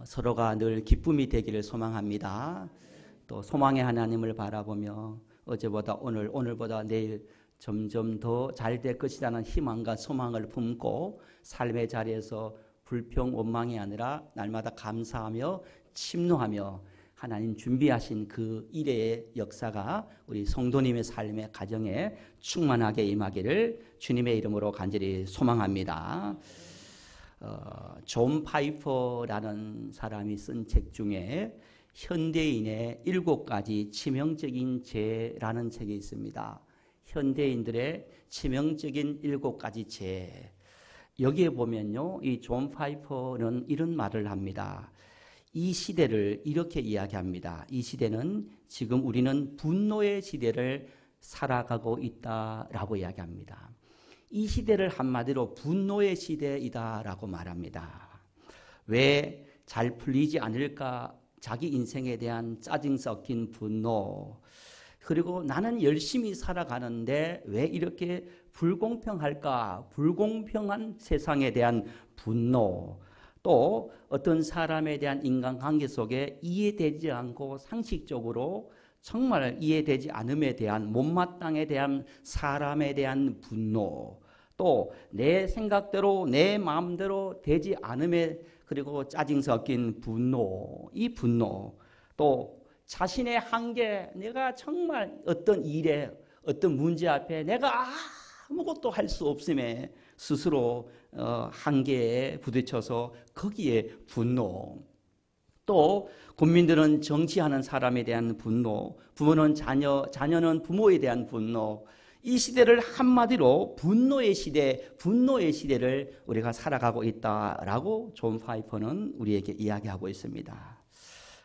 서로가 늘 기쁨이 되기를 소망합니다. 또 소망의 하나님을 바라보며 어제보다 오늘, 오늘보다 내일 점점 더 잘 될 것이라는 희망과 소망을 품고 삶의 자리에서 불평, 원망이 아니라 날마다 감사하며 침노하며 하나님 준비하신 그 일의 역사가 우리 성도님의 삶의 가정에 충만하게 임하기를 주님의 이름으로 간절히 소망합니다. 존 파이퍼라는 사람이 쓴 책 중에 현대인의 7가지 치명적인 죄라는 책이 있습니다. 현대인들의 치명적인 7가지 죄. 여기에 보면요, 이 존 파이퍼는 이런 말을 합니다. 이 시대를 이렇게 이야기합니다. 이 시대는 지금 우리는 분노의 시대를 살아가고 있다라고 이야기합니다. 이 시대를 한마디로 분노의 시대이다라고 말합니다. 왜 잘 풀리지 않을까? 자기 인생에 대한 짜증 섞인 분노, 그리고 나는 열심히 살아가는데 왜 이렇게 불공평할까? 불공평한 세상에 대한 분노, 또 어떤 사람에 대한 인간관계 속에 이해되지 않고 상식적으로 정말 이해되지 않음에 대한 못마땅에 대한 사람에 대한 분노, 또 내 생각대로 내 마음대로 되지 않음에 그리고 짜증 섞인 분노, 이 분노, 또 자신의 한계, 내가 정말 어떤 일에 어떤 문제 앞에 내가 아무것도 할 수 없음에 스스로 한계에 부딪혀서 거기에 분노, 또 국민들은 정치하는 사람에 대한 분노, 부모는 자녀, 자녀는 부모에 대한 분노, 이 시대를 한마디로 분노의 시대, 분노의 시대를 우리가 살아가고 있다라고 존 파이퍼는 우리에게 이야기하고 있습니다.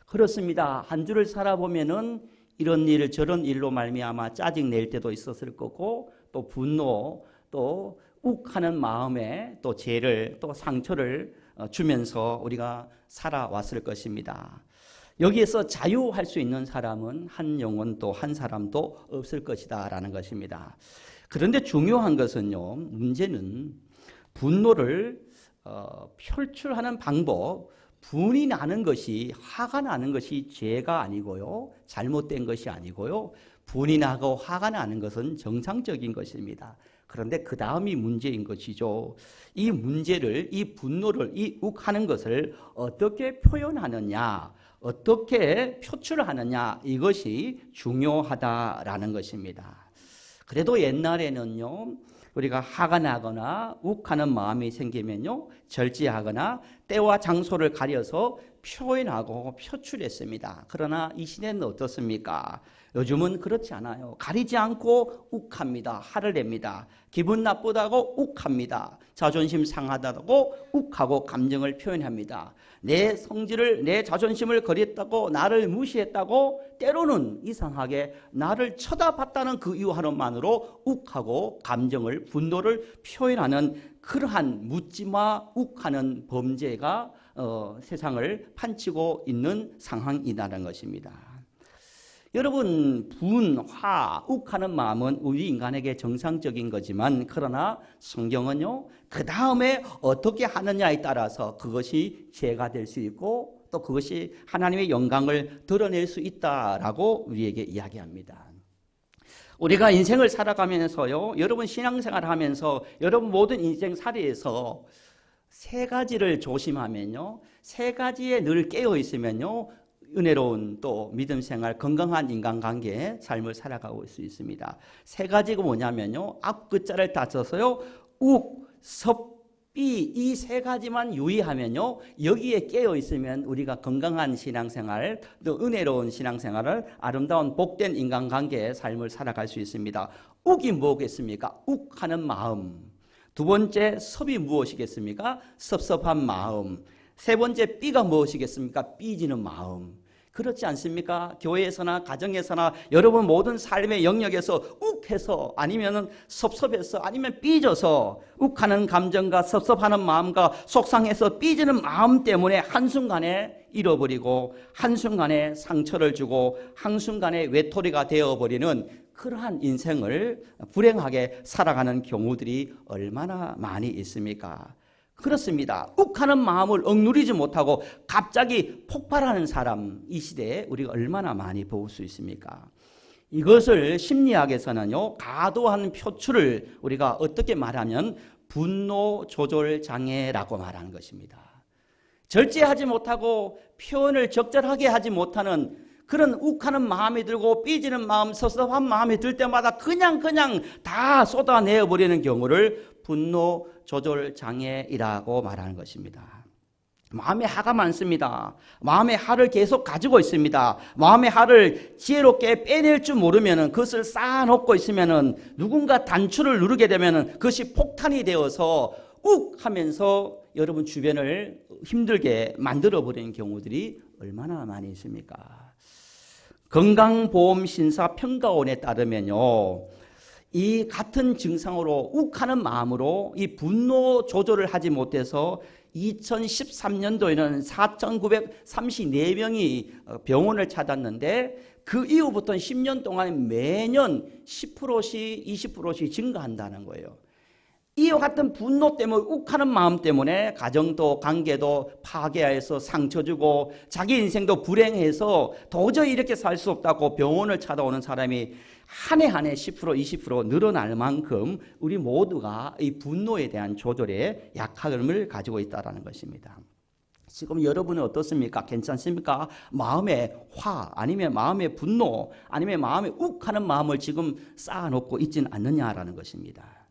그렇습니다. 한 주를 살아보면은 이런 일 저런 일로 말미암아 짜증 낼 때도 있었을 거고, 또 분노, 또 욱하는 마음에 또 죄를 또 상처를 주면서 우리가 살아왔을 것입니다. 여기에서 자유할 수 있는 사람은 한 영혼 또 한 사람도 없을 것이다 라는 것입니다. 그런데 중요한 것은요, 문제는 분노를 표출하는 방법, 분이 나는 것이, 화가 나는 것이 죄가 아니고요, 잘못된 것이 아니고요, 분이 나고 화가 나는 것은 정상적인 것입니다. 그런데 그 다음이 문제인 것이죠. 이 문제를, 이 분노를, 이 욱하는 것을 어떻게 표현하느냐, 어떻게 표출하느냐, 이것이 중요하다라는 것입니다. 그래도 옛날에는요, 우리가 화가 나거나 욱하는 마음이 생기면요, 절제하거나 때와 장소를 가려서 표현하고 표출했습니다. 그러나 이 시대는 어떻습니까? 요즘은 그렇지 않아요. 가리지 않고 욱합니다. 화를 냅니다. 기분 나쁘다고 욱합니다. 자존심 상하다고 욱하고 감정을 표현합니다. 내 성질을, 내 자존심을 거렸다고, 나를 무시했다고, 때로는 이상하게 나를 쳐다봤다는 그 이유 하나만으로 욱하고 감정을, 분노를 표현하는 그러한 묻지마 욱하는 범죄가 세상을 판치고 있는 상황이라는 것입니다. 여러분, 분, 화, 욱하는 마음은 우리 인간에게 정상적인 거지만, 그러나 성경은요, 그 다음에 어떻게 하느냐에 따라서 그것이 죄가 될 수 있고, 또 그것이 하나님의 영광을 드러낼 수 있다라고 우리에게 이야기합니다. 우리가 인생을 살아가면서요, 여러분 신앙생활을 하면서 여러분 모든 인생살이에서 3가지를 조심하면요, 3가지에 늘 깨어 있으면요, 은혜로운 또 믿음 생활, 건강한 인간관계의 삶을 살아가고 있을 수 있습니다. 3가지가 뭐냐면요, 앞글자를 따져서요, 욱, 섭, 비, 이 3가지만 유의하면요, 여기에 깨어 있으면 우리가 건강한 신앙생활, 또 은혜로운 신앙생활을, 아름다운 복된 인간관계의 삶을 살아갈 수 있습니다. 욱이 뭐겠습니까? 욱하는 마음. 2번째, 섭이 무엇이겠습니까? 섭섭한 마음. 3번째, 삐가 무엇이겠습니까? 삐지는 마음. 그렇지 않습니까? 교회에서나 가정에서나 여러분 모든 삶의 영역에서 욱해서, 아니면 섭섭해서, 아니면 삐져서, 욱하는 감정과 섭섭하는 마음과 속상해서 삐지는 마음 때문에 한순간에 잃어버리고, 한순간에 상처를 주고, 한순간에 외톨이가 되어버리는 그러한 인생을 불행하게 살아가는 경우들이 얼마나 많이 있습니까? 그렇습니다. 욱하는 마음을 억누르지 못하고 갑자기 폭발하는 사람, 이 시대에 우리가 얼마나 많이 볼 수 있습니까? 이것을 심리학에서는요, 과도한 표출을 우리가 어떻게 말하면 분노 조절 장애라고 말하는 것입니다. 절제하지 못하고 표현을 적절하게 하지 못하는 그런 욱하는 마음이 들고 삐지는 마음, 섭섭한 마음이 들 때마다 그냥 다 쏟아내어 버리는 경우를 분노 조절 장애이라고 말하는 것입니다. 마음에 화가 많습니다. 마음의 화를 계속 가지고 있습니다. 마음의 화를 지혜롭게 빼낼 줄 모르면 그것을 쌓아놓고 있으면 누군가 단추를 누르게 되면 그것이 폭탄이 되어서 욱 하면서 여러분 주변을 힘들게 만들어버리는 경우들이 얼마나 많이 있습니까? 건강보험심사평가원에 따르면요, 이 같은 증상으로 욱하는 마음으로 이 분노 조절을 하지 못해서 2013년도에는 4,934명이 병원을 찾았는데 그 이후부터는 10년 동안 매년 10%씩 20%씩 증가한다는 거예요. 이와 같은 분노 때문에 욱하는 마음 때문에 가정도 관계도 파괴해서 상처 주고 자기 인생도 불행해서 도저히 이렇게 살 수 없다고 병원을 찾아오는 사람이 한 해 10% 20% 늘어날 만큼 우리 모두가 이 분노에 대한 조절에 약함을 가지고 있다는 것입니다. 지금 여러분은 어떻습니까? 괜찮습니까? 마음의 화 아니면 마음의 분노 아니면 마음의 욱하는 마음을 지금 쌓아놓고 있지는 않느냐라는 것입니다.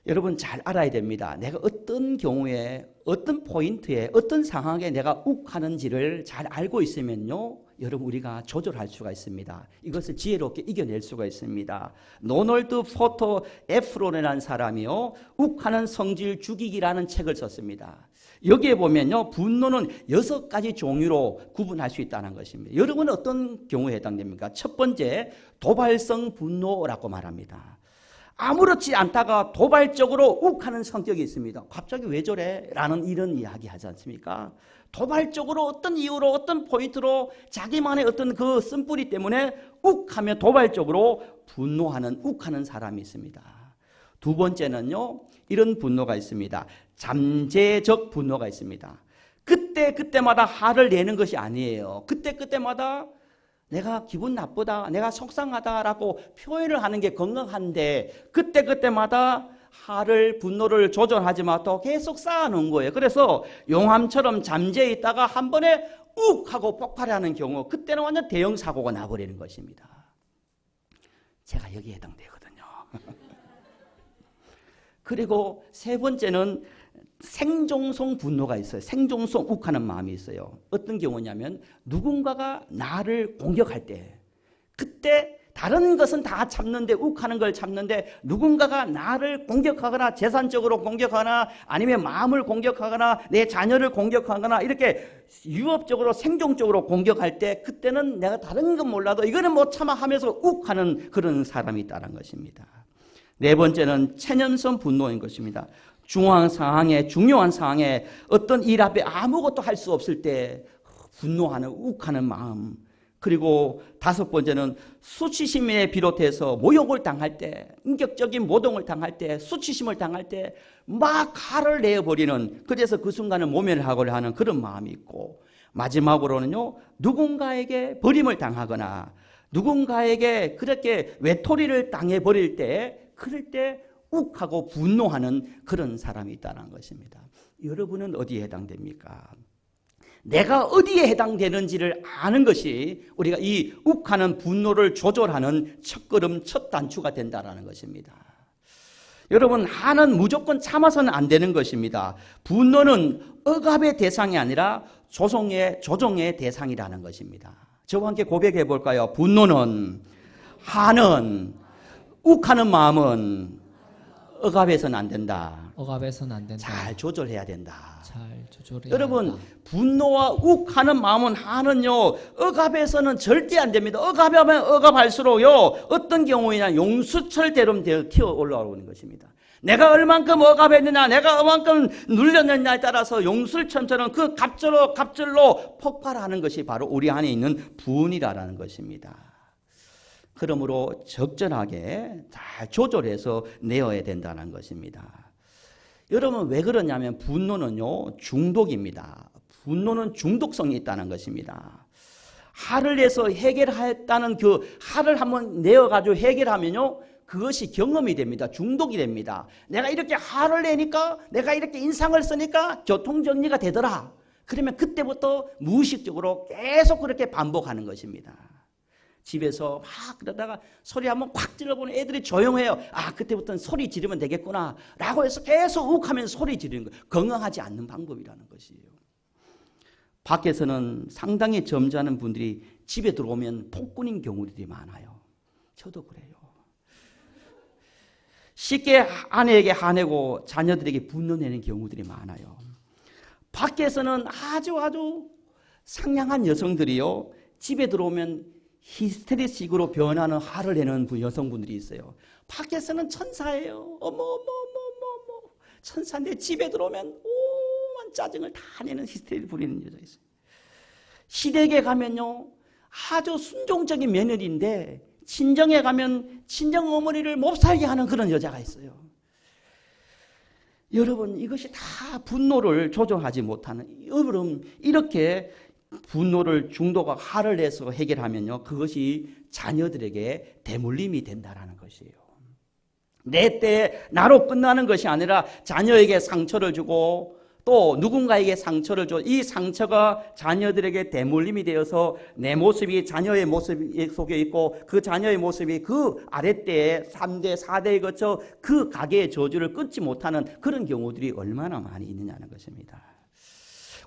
여러분 잘 알아야 됩니다. 내가 어떤 경우에 어떤 포인트에 어떤 상황에 내가 욱하는지를 잘 알고 있으면요, 여러분 우리가 조절할 수가 있습니다. 이것을 지혜롭게 이겨낼 수가 있습니다. 노널드 포터 에프론이라는 사람이요, 욱하는 성질 죽이기라는 책을 썼습니다. 여기에 보면요, 분노는 6가지 종류로 구분할 수 있다는 것입니다. 여러분은 어떤 경우에 해당됩니까? 첫 번째, 도발성 분노라고 말합니다. 아무렇지 않다가 도발적으로 욱하는 성격이 있습니다. 갑자기 왜 저래? 라는 이런 이야기 하지 않습니까? 도발적으로 어떤 이유로 어떤 포인트로 자기만의 어떤 그 쓴뿌리 때문에 욱하며 도발적으로 분노하는 욱하는 사람이 있습니다. 두 번째는요, 이런 분노가 있습니다. 잠재적 분노가 있습니다. 그때마다 화를 내는 것이 아니에요. 그때마다 내가 기분 나쁘다, 내가 속상하다라고 표현을 하는 게 건강한데 그때마다 화를, 분노를 조절하지 못하고 계속 쌓아놓은 거예요. 그래서 용암처럼 잠재해 있다가 한 번에 욱 하고 폭발하는 경우, 그때는 완전 대형 사고가 나버리는 것입니다. 제가 여기에 해당되거든요. 그리고 세 번째는 생존성 분노가 있어요. 생존성 욱하는 마음이 있어요. 어떤 경우냐면 누군가가 나를 공격할 때, 그때 다른 것은 다 참는데 욱하는 걸 참는데 누군가가 나를 공격하거나 재산적으로 공격하거나 아니면 마음을 공격하거나 내 자녀를 공격하거나 이렇게 유업적으로 생존적으로 공격할 때 그때는 내가 다른 건 몰라도 이거는 못 참아 하면서 욱하는 그런 사람이 있다는 것입니다. 네 번째는 체념성 분노인 것입니다. 중요한 상황에 어떤 일 앞에 아무것도 할 수 없을 때 분노하는 욱하는 마음. 그리고 다섯 번째는 수치심에 비롯해서 모욕을 당할 때, 인격적인 모독을 당할 때, 수치심을 당할 때 막 화를 내어버리는, 그래서 그 순간을 모면하고자 하는 그런 마음이 있고, 마지막으로는요, 누군가에게 버림을 당하거나 누군가에게 그렇게 외톨이를 당해버릴 때, 그럴 때 욱하고 분노하는 그런 사람이 있다는 것입니다. 여러분은 어디에 해당됩니까? 내가 어디에 해당되는지를 아는 것이 우리가 이 욱하는 분노를 조절하는 첫걸음, 첫 단추가 된다는 것입니다. 여러분, 화는 무조건 참아서는 안 되는 것입니다. 분노는 억압의 대상이 아니라 조정의 대상이라는 것입니다. 저와 함께 고백해 볼까요? 분노는, 화는, 욱하는 마음은 억압해서는 안 된다. 억압해서는 안 된다. 잘 조절해야 된다. 잘 조절해야 여러분, 한다. 분노와 욱하는 마음은, 화는요, 억압해서는 절대 안 됩니다. 억압하면 억압할수록요, 어떤 경우에나 용수철대로 튀어 올라오는 것입니다. 내가 얼만큼 억압했느냐, 내가 얼만큼 눌렸느냐에 따라서 용수철처럼 그 갑절로 폭발하는 것이 바로 우리 안에 있는 분이라는 것입니다. 그러므로 적절하게 잘 조절해서 내어야 된다는 것입니다. 여러분 왜 그러냐면 분노는요 중독입니다. 분노는 중독성이 있다는 것입니다. 화를 내서 해결했다는 그 화를 한번 내어가지고 해결하면요 그것이 경험이 됩니다. 중독이 됩니다. 내가 이렇게 화를 내니까, 내가 이렇게 인상을 쓰니까 교통정리가 되더라. 그러면 그때부터 무의식적으로 계속 그렇게 반복하는 것입니다. 집에서 막 그러다가 소리 한번 콱 질러보면 애들이 조용해요. 아, 그때부터는 소리 지르면 되겠구나 라고 해서 계속 욱하면서 소리 지르는 거예요. 건강하지 않는 방법이라는 것이에요. 밖에서는 상당히 점잖은 분들이 집에 들어오면 폭군인 경우들이 많아요. 저도 그래요. 쉽게 아내에게 화내고 자녀들에게 분노내는 경우들이 많아요. 밖에서는 아주 상냥한 여성들이요 집에 들어오면 히스테리식으로 변하는 화를 내는 여성분들이 있어요. 밖에서는 천사예요. 어머 천사인데 집에 들어오면 오만 짜증을 다 내는 히스테리를 부리는 여자가 있어요. 시댁에 가면요 아주 순종적인 며느리인데 친정에 가면 친정 어머니를 못 살게 하는 그런 여자가 있어요. 여러분 이것이 다 분노를 조정하지 못하는, 여러분 이렇게 분노를 중도가 화를 내서 해결하면요 그것이 자녀들에게 대물림이 된다라는 것이에요. 내 때에 나로 끝나는 것이 아니라 자녀에게 상처를 주고 또 누군가에게 상처를 줘. 이 상처가 자녀들에게 대물림이 되어서 내 모습이 자녀의 모습 속에 있고 그 자녀의 모습이 그 아랫대에 3대, 4대에 거쳐 그 가게의 저주를 끊지 못하는 그런 경우들이 얼마나 많이 있느냐는 것입니다.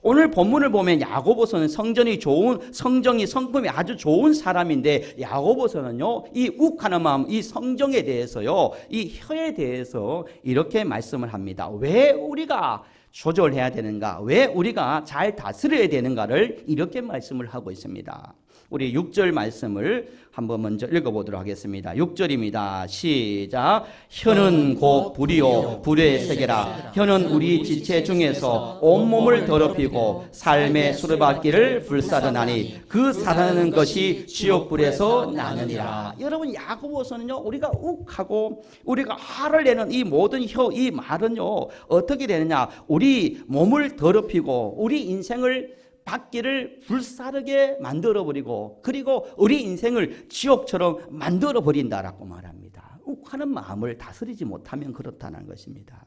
오늘 본문을 보면 야고보서는 성정이 성품이 아주 좋은 사람인데 야고보서는요 이 욱하는 마음, 이 성정에 대해서요 이 혀에 대해서 이렇게 말씀을 합니다. 왜 우리가 조절해야 되는가? 왜 우리가 잘 다스려야 되는가를 이렇게 말씀을 하고 있습니다. 우리 6절 말씀을 한번 먼저 읽어보도록 하겠습니다. 6절입니다. 시작. 혀는 곧 불이요 불의 세계라. 혀는 우리 지체 중에서 온몸을 더럽히고 삶의 수레바퀴를 불사르나니 그 사르는 것이 지옥불에서 나느니라. 여러분 야고보서는요 우리가 욱하고 우리가 화를 내는 이 모든 혀, 이 말은요 어떻게 되느냐, 우리 몸을 더럽히고 우리 인생을 바퀴를 불사르게 만들어버리고 그리고 우리 인생을 지옥처럼 만들어버린다라고 말합니다. 욱하는 마음을 다스리지 못하면 그렇다는 것입니다.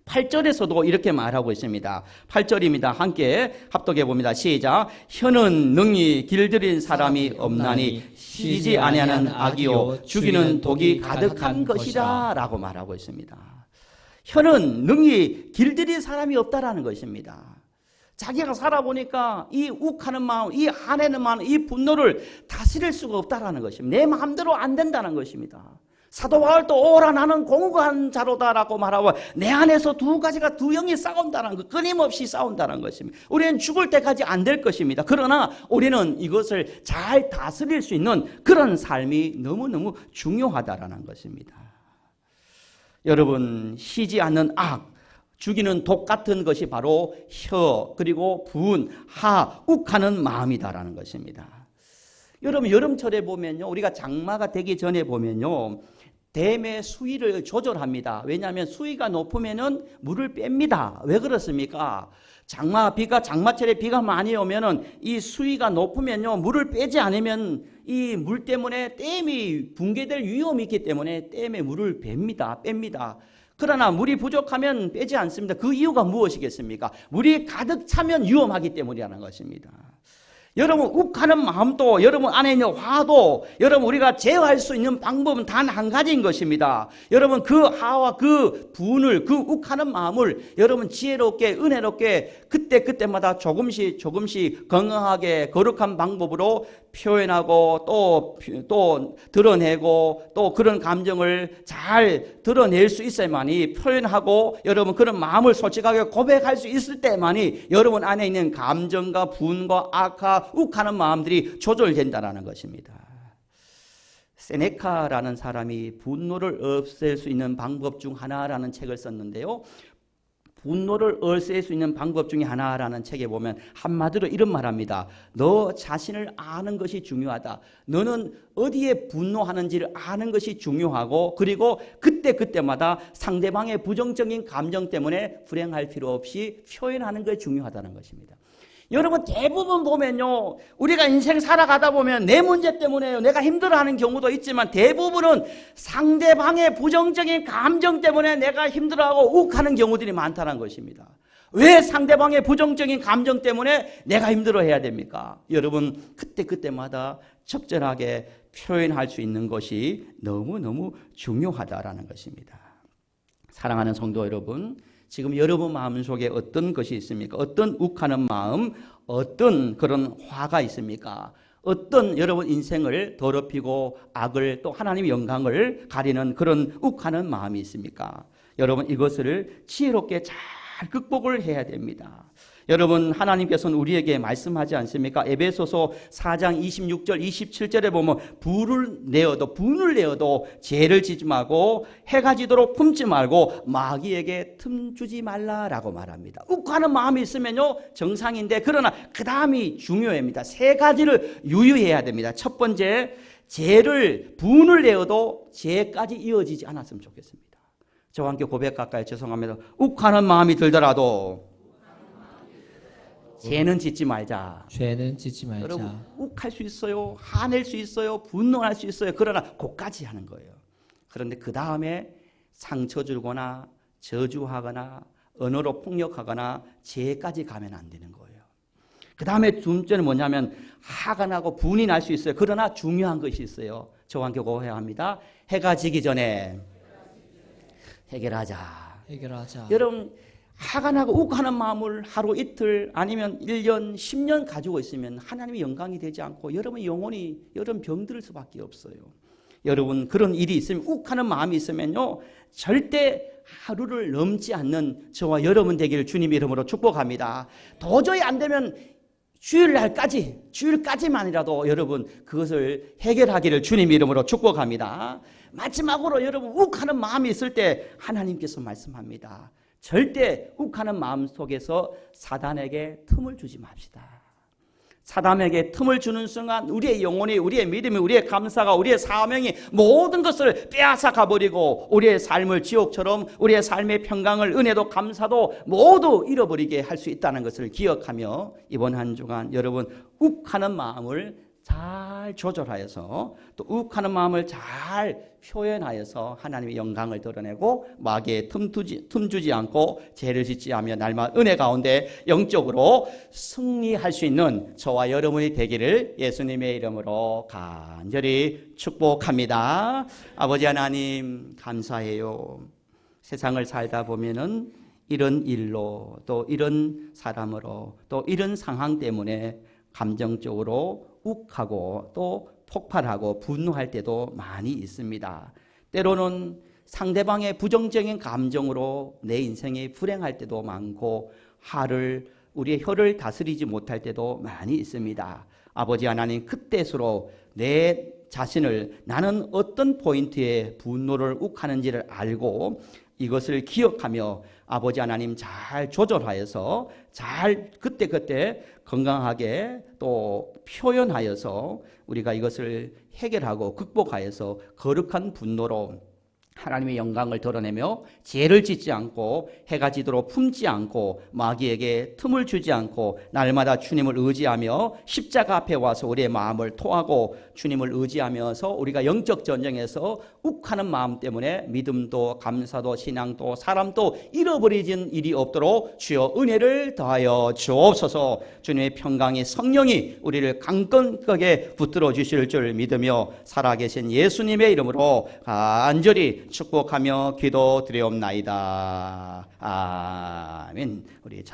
8절에서도 이렇게 말하고 있습니다. 8절입니다. 함께 합독해 봅니다. 시작. 혀는 능히 길들인 사람이 없나니 쉬지 아니하는 악이요 죽이는 독이 가득한 것이다 라고 말하고 있습니다. 혀는 능히 길들인 사람이 없다라는 것입니다. 자기가 살아보니까 이 욱하는 마음, 이 화내는 마음, 이 분노를 다스릴 수가 없다라는 것입니다. 내 마음대로 안 된다는 것입니다. 사도 바울도 오라 나는 공고한 자로다라고 말하고 내 안에서 두 영이 싸운다는 것, 끊임없이 싸운다는 것입니다. 우리는 죽을 때까지 안 될 것입니다. 그러나 우리는 이것을 잘 다스릴 수 있는 그런 삶이 너무너무 중요하다라는 것입니다. 여러분, 쉬지 않는 악, 죽이는 독 같은 것이 바로 혀, 그리고 분, 하, 욱하는 마음이다라는 것입니다. 여러분 여름철에 보면요 우리가 장마가 되기 전에 보면요 댐의 수위를 조절합니다. 왜냐하면 수위가 높으면은 물을 뺍니다. 왜 그렇습니까? 장마철에 비가 많이 오면은 이 수위가 높으면요 물을 빼지 않으면 이 물 때문에 댐이 붕괴될 위험이 있기 때문에 댐에 물을 뺍니다. 그러나 물이 부족하면 빼지 않습니다. 그 이유가 무엇이겠습니까? 물이 가득 차면 위험하기 때문이라는 것입니다. 여러분 욱하는 마음도, 여러분 안에 있는 화도 여러분 우리가 제어할 수 있는 방법은 단 한 가지인 것입니다. 여러분 그 화와 그 분을, 그 욱하는 마음을 여러분 지혜롭게 은혜롭게 그때마다 조금씩 건강하게 거룩한 방법으로 표현하고 또 드러내고 또 그런 감정을 잘 드러낼 수 있어야만이, 표현하고 여러분 그런 마음을 솔직하게 고백할 수 있을 때만이 여러분 안에 있는 감정과 분과 악화, 욱하는 마음들이 조절된다는 것입니다. 세네카라는 사람이 분노를 없앨 수 있는 방법 중 하나라는 책을 썼는데요. 분노를 없앨 수 있는 방법 중에 하나라는 책에 보면 한마디로 이런 말합니다. 너 자신을 아는 것이 중요하다. 너는 어디에 분노하는지를 아는 것이 중요하고, 그리고 그때마다 상대방의 부정적인 감정 때문에 불행할 필요 없이 표현하는 것이 중요하다는 것입니다. 여러분, 대부분 보면요, 우리가 인생 살아가다 보면 내 문제 때문에 내가 힘들어하는 경우도 있지만, 대부분은 상대방의 부정적인 감정 때문에 내가 힘들어하고 욱하는 경우들이 많다는 것입니다. 왜 상대방의 부정적인 감정 때문에 내가 힘들어해야 됩니까? 여러분, 그때마다 적절하게 표현할 수 있는 것이 너무너무 중요하다라는 것입니다. 사랑하는 성도 여러분, 지금 여러분 마음속에 어떤 것이 있습니까? 어떤 욱하는 마음, 어떤 그런 화가 있습니까? 어떤 여러분 인생을 더럽히고 악을, 또 하나님의 영광을 가리는 그런 욱하는 마음이 있습니까? 여러분, 이것을 지혜롭게 잘 극복을 해야 됩니다. 여러분, 하나님께서는 우리에게 말씀하지 않습니까? 에베소서 4장 26절 27절에 보면 분을 내어도 죄를 짓지 말고 해가 지도록 품지 말고 마귀에게 틈 주지 말라라고 말합니다. 욱하는 마음이 있으면요, 정상인데, 그러나 그 다음이 중요합니다. 세 가지를 유의해야 됩니다. 첫 번째, 분을 내어도 죄까지 이어지지 않았으면 좋겠습니다. 저와 함께 고백할까요? 죄송합니다. 욱하는 마음이 들더라도 죄는 짓지 말자. 죄는 짓지 말자. 여러분, 욱할 수 있어요. 화낼 수 있어요. 분노할 수 있어요. 그러나 그까지 하는 거예요. 그런데 그 다음에 상처 주거나 저주하거나 언어로 폭력하거나 죄까지 가면 안 되는 거예요. 그 다음에 두 번째는 뭐냐면 화가 나고 분이 날 수 있어요. 그러나 중요한 것이 있어요. 저와 함께 고해야 합니다. 해가 지기 전에 해결하자. 여러분, 화가 나고 욱하는 마음을 하루 이틀 아니면 1년 10년 가지고 있으면 하나님의 영광이 되지 않고 여러분 영혼이 여러분 병들 수밖에 없어요. 여러분, 그런 일이 있으면, 욱하는 마음이 있으면요, 절대 하루를 넘지 않는 저와 여러분 되기를 주님 이름으로 축복합니다. 도저히 안 되면 주일까지만이라도 여러분 그것을 해결하기를 주님 이름으로 축복합니다. 마지막으로 여러분, 욱하는 마음이 있을 때 하나님께서 말씀합니다. 절대 욱하는 마음 속에서 사단에게 틈을 주지 맙시다. 사단에게 틈을 주는 순간 우리의 영혼이, 우리의 믿음이, 우리의 감사가, 우리의 사명이 모든 것을 빼앗아가 버리고 우리의 삶을 지옥처럼, 우리의 삶의 평강을, 은혜도 감사도 모두 잃어버리게 할 수 있다는 것을 기억하며 이번 한 주간 여러분, 욱하는 마음을 잘 조절하여서, 또 욱하는 마음을 잘 표현하여서 하나님의 영광을 드러내고 마귀에 틈 주지 않고 죄를 짓지 않으며 날마다 은혜 가운데 영적으로 승리할 수 있는 저와 여러분이 되기를 예수님의 이름으로 간절히 축복합니다. 아버지 하나님, 감사해요. 세상을 살다 보면은 이런 일로, 또 이런 사람으로, 또 이런 상황 때문에 감정적으로 욱하고 또 폭발하고 분노할 때도 많이 있습니다. 때로는 상대방의 부정적인 감정으로 내 인생이 불행할 때도 많고, 우리의 혀를 다스리지 못할 때도 많이 있습니다. 아버지 하나님, 그때수록 내 자신을, 나는 어떤 포인트에 분노를 욱하는지를 알고 이것을 기억하며 아버지 하나님 잘 조절하여서 잘 그때 건강하게 또 표현하여서 우리가 이것을 해결하고 극복하여서 거룩한 분노로 하나님의 영광을 드러내며 죄를 짓지 않고 해가 지도록 품지 않고 마귀에게 틈을 주지 않고 날마다 주님을 의지하며 십자가 앞에 와서 우리의 마음을 토하고 주님을 의지하면서 우리가 영적 전쟁에서 욱하는 마음 때문에 믿음도 감사도 신앙도 사람도 잃어버리진 일이 없도록 주여 은혜를 더하여 주옵소서. 주님의 평강의 성령이 우리를 강건하게 붙들어 주실 줄 믿으며 살아계신 예수님의 이름으로 간절히 축복하며 기도드리옵나이다. 아멘. 우리